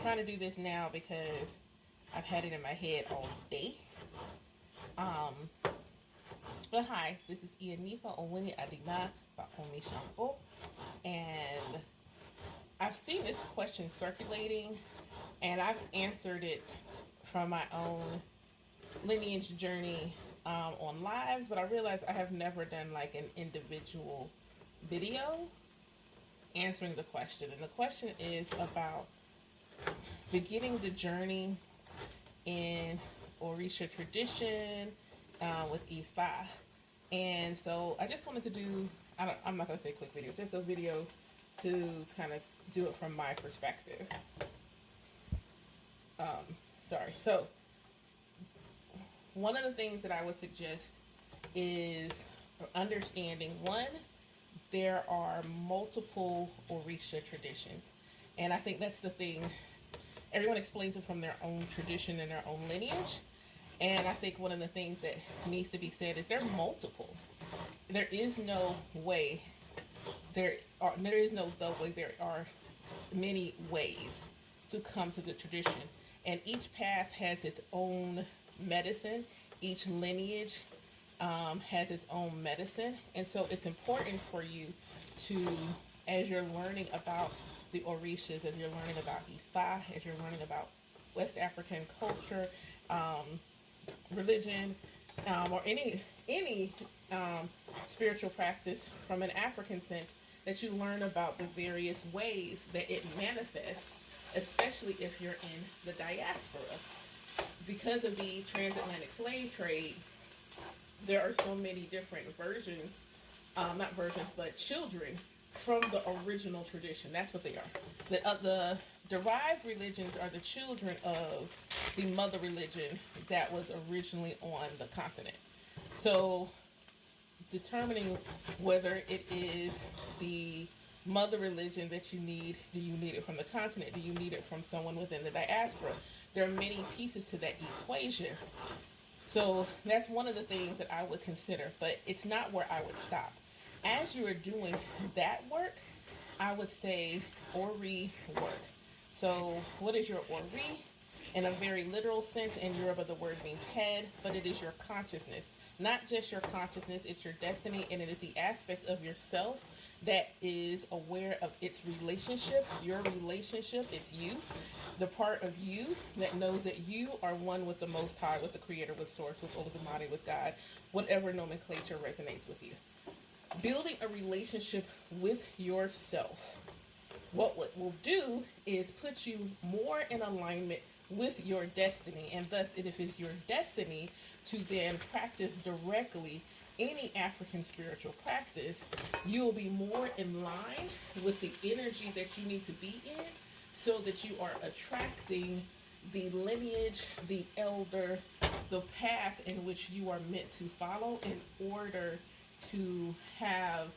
trying to do this now because I've had it in my head all day. Um, but hi, this is Ianifa Owini Adina Bakomi Shambo, and I've seen this question circulating, and I've answered it from my own lineage journey on lives, but I realized I have never done like an individual video answering the question. And the question is about beginning the journey in Orisha tradition with Ifa. And so I just wanted to do, I'm not going to say quick video, just a video to kind of do it from my perspective. So one of the things that I would suggest is understanding, one, there are multiple Orisha traditions. And I think that's the thing. Everyone explains it from their own tradition and their own lineage. And I think one of the things that needs to be said is there are multiple. There is no way, there is no the way, there are many ways to come to the tradition. And each path has its own medicine. Each lineage has its own medicine. And so it's important for you to, as you're learning about the Orishas, as you're learning about Ifa, as you're learning about West African culture, religion, or any spiritual practice from an African sense, that you learn about the various ways that it manifests, especially if you're in the diaspora. Because of the transatlantic slave trade, there are so many different versions, not versions, but children from the original tradition. That's what they are. The derived religions are the children of the mother religion that was originally on the continent. So determining whether it is the mother religion that you need, do you need it from the continent? Do you need it from someone within the diaspora? There are many pieces to that equation. So that's one of the things that I would consider, but it's not where I would stop. As you are doing that work, I would say Ori work. So what is your Ori? In a very literal sense, in Yoruba the word means head, but it is your consciousness. Not just your consciousness, it's your destiny, and it is the aspect of yourself that is aware of its relationship, your relationship, it's you, the part of you that knows that you are one with the Most High, with the Creator, with Source, with Olodumare, with God, whatever nomenclature resonates with you. Building a relationship with yourself. What it will do is put you more in alignment with your destiny, and thus it is your destiny to then practice directly any African spiritual practice. You will be more in line with the energy that you need to be in, so that you are attracting the lineage, the elder, the path in which you are meant to follow in order to have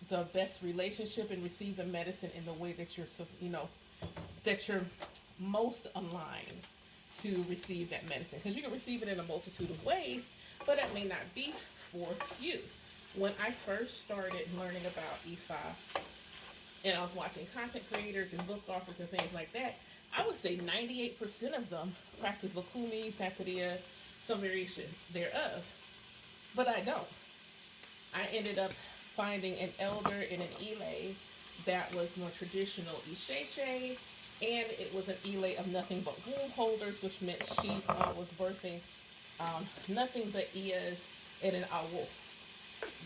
the best relationship and receive the medicine in the way that you're most aligned to receive that medicine. Because you can receive it in a multitude of ways, but that may not be for you. When I first started learning about Ifa, and I was watching content creators and book authors and things like that, I would say 98% of them practice Lukumi, Santeria, some variation thereof. But I don't. I ended up finding an elder and an Ile that was more traditional Isheshe, and it was an Ile of nothing but womb holders, which meant she was birthing nothing but Ias and an Awo.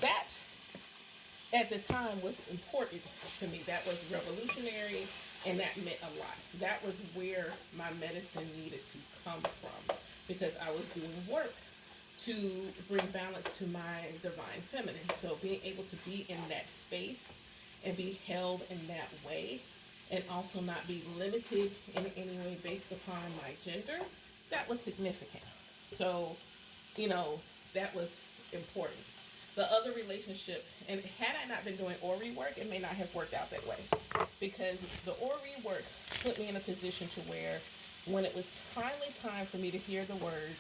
That, at the time, was important to me. That was revolutionary, and that meant a lot. That was where my medicine needed to come from, because I was doing work to bring balance to my divine feminine. So being able to be in that space and be held in that way, and also not be limited in any way based upon my gender, that was significant. So, that was important. The other relationship, and had I not been doing Ori work, it may not have worked out that way. Because the Ori work put me in a position to where, when it was finally time for me to hear the words,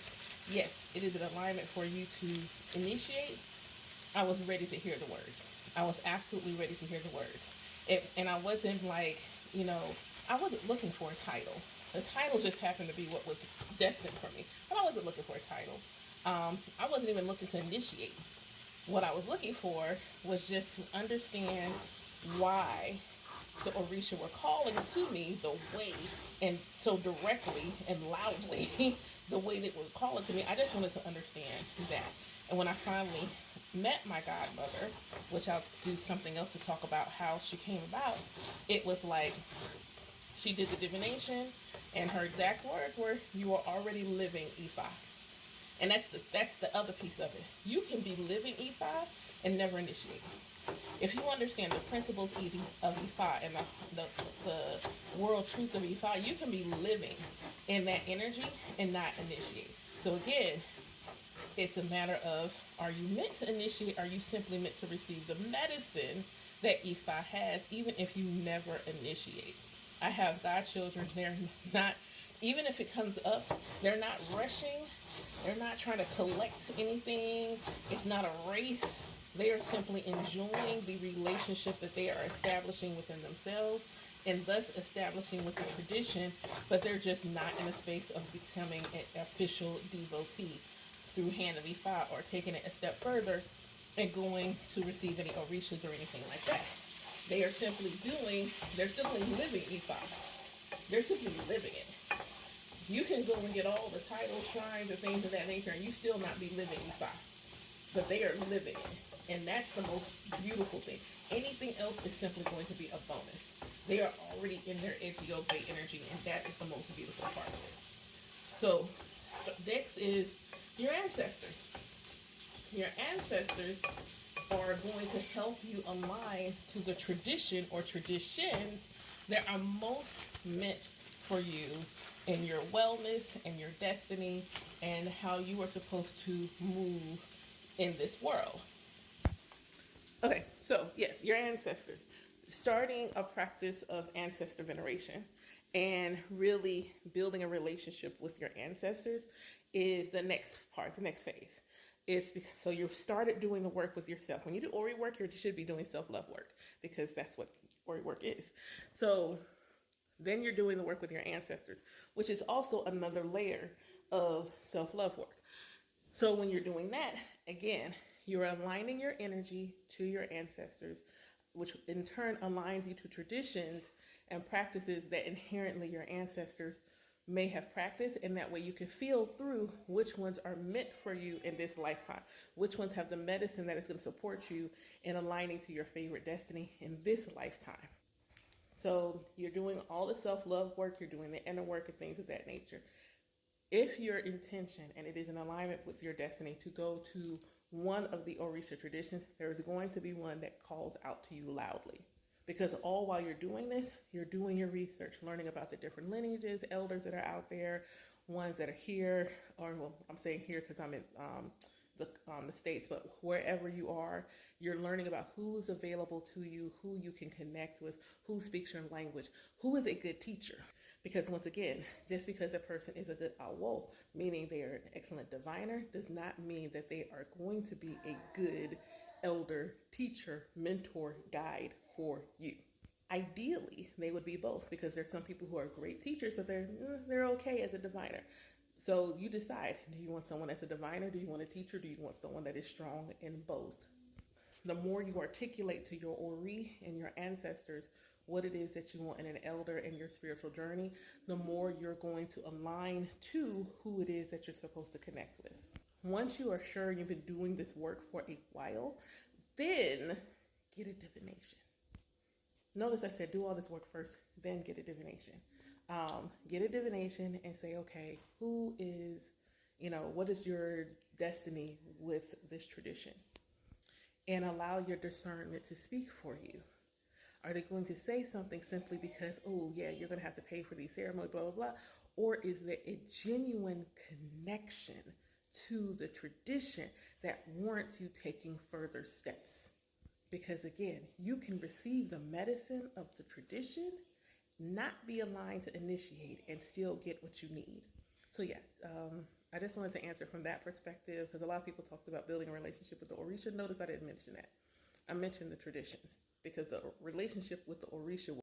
yes, it is an alignment for you to initiate, I was ready to hear the words. I was absolutely ready to hear the words. And I wasn't like, I wasn't looking for a title. The title just happened to be what was destined for me, but I wasn't looking for a title. I wasn't even looking to initiate. What I was looking for was just to understand why the Orisha were calling to me the way, and so directly and loudly, the way they were calling to me. I just wanted to understand that. And when I finally met my godmother, which I'll do something else to talk about how she came about, it was like she did the divination, and her exact words were, "You are already living E5." And that's the other piece of it. You can be living E5 and never initiate. If you understand the principles of E5 and the world truths of E5, you can be living in that energy and not initiate. So again, it's a matter of, are you meant to initiate? Are you simply meant to receive the medicine that E5 has, even if you never initiate? I have godchildren. They're not, even if it comes up, they're not rushing. They're not trying to collect anything. It's not a race. They are simply enjoying the relationship that they are establishing within themselves and thus establishing with the tradition, but they're just not in a space of becoming an official devotee through hand of E5 or taking it a step further and going to receive any orishas or anything like that. They're simply living E5. They're simply living it. You can go and get all the titles, shrines, and things of that nature, and you still not be living E5. But they are living it. And that's the most beautiful thing. Anything else is simply going to be a bonus. They are already in their Edgeo-Bay energy, and that is the most beautiful part of it. So, next is your ancestors. Your ancestors are going to help you align to the tradition or traditions that are most meant for you in your wellness and your destiny and how you are supposed to move in this world. Okay, so yes, your ancestors. Starting a practice of ancestor veneration and really building a relationship with your ancestors is the next part, the next phase. It's because, so you've started doing the work with yourself. When you do Ori work, you should be doing self-love work because that's what Ori work is. So then you're doing the work with your ancestors, which is also another layer of self-love work. So when you're doing that, again, you're aligning your energy to your ancestors, which in turn aligns you to traditions and practices that inherently your ancestors may have practiced, and that way you can feel through which ones are meant for you in this lifetime, which ones have the medicine that is going to support you in aligning to your favorite destiny in this lifetime. So you're doing all the self-love work, you're doing the inner work and things of that nature. If your intention, and it is in alignment with your destiny, to go to one of the Orisha traditions, there is going to be one that calls out to you loudly. Because all while you're doing this, you're doing your research, learning about the different lineages, elders that are out there, ones that are here, or well, I'm saying here because I'm in the States, but wherever you are, you're learning about who's available to you, who you can connect with, who speaks your language, who is a good teacher. Because once again, just because a person is a good awo, meaning they are an excellent diviner, does not mean that they are going to be a good elder, teacher, mentor, guide for you. Ideally, they would be both, because there's some people who are great teachers, but they're okay as a diviner. So you decide, do you want someone that's a diviner? Do you want a teacher? Do you want someone that is strong in both? The more you articulate to your Ori and your ancestors what it is that you want in an elder in your spiritual journey, the more you're going to align to who it is that you're supposed to connect with. Once you are sure you've been doing this work for a while, then get a divination. Notice I said do all this work first, then get a divination. Get a divination and say, okay, who is, what is your destiny with this tradition? And allow your discernment to speak for you. Are they going to say something simply because, oh yeah, you're going to have to pay for these ceremonies, blah, blah, blah? Or is there a genuine connection to the tradition that warrants you taking further steps? Because again, you can receive the medicine of the tradition, not be aligned to initiate, and still get what you need. So yeah, I just wanted to answer from that perspective, because a lot of people talked about building a relationship with the Orisha. Notice I didn't mention that. I mentioned the tradition, because the relationship with the Orisha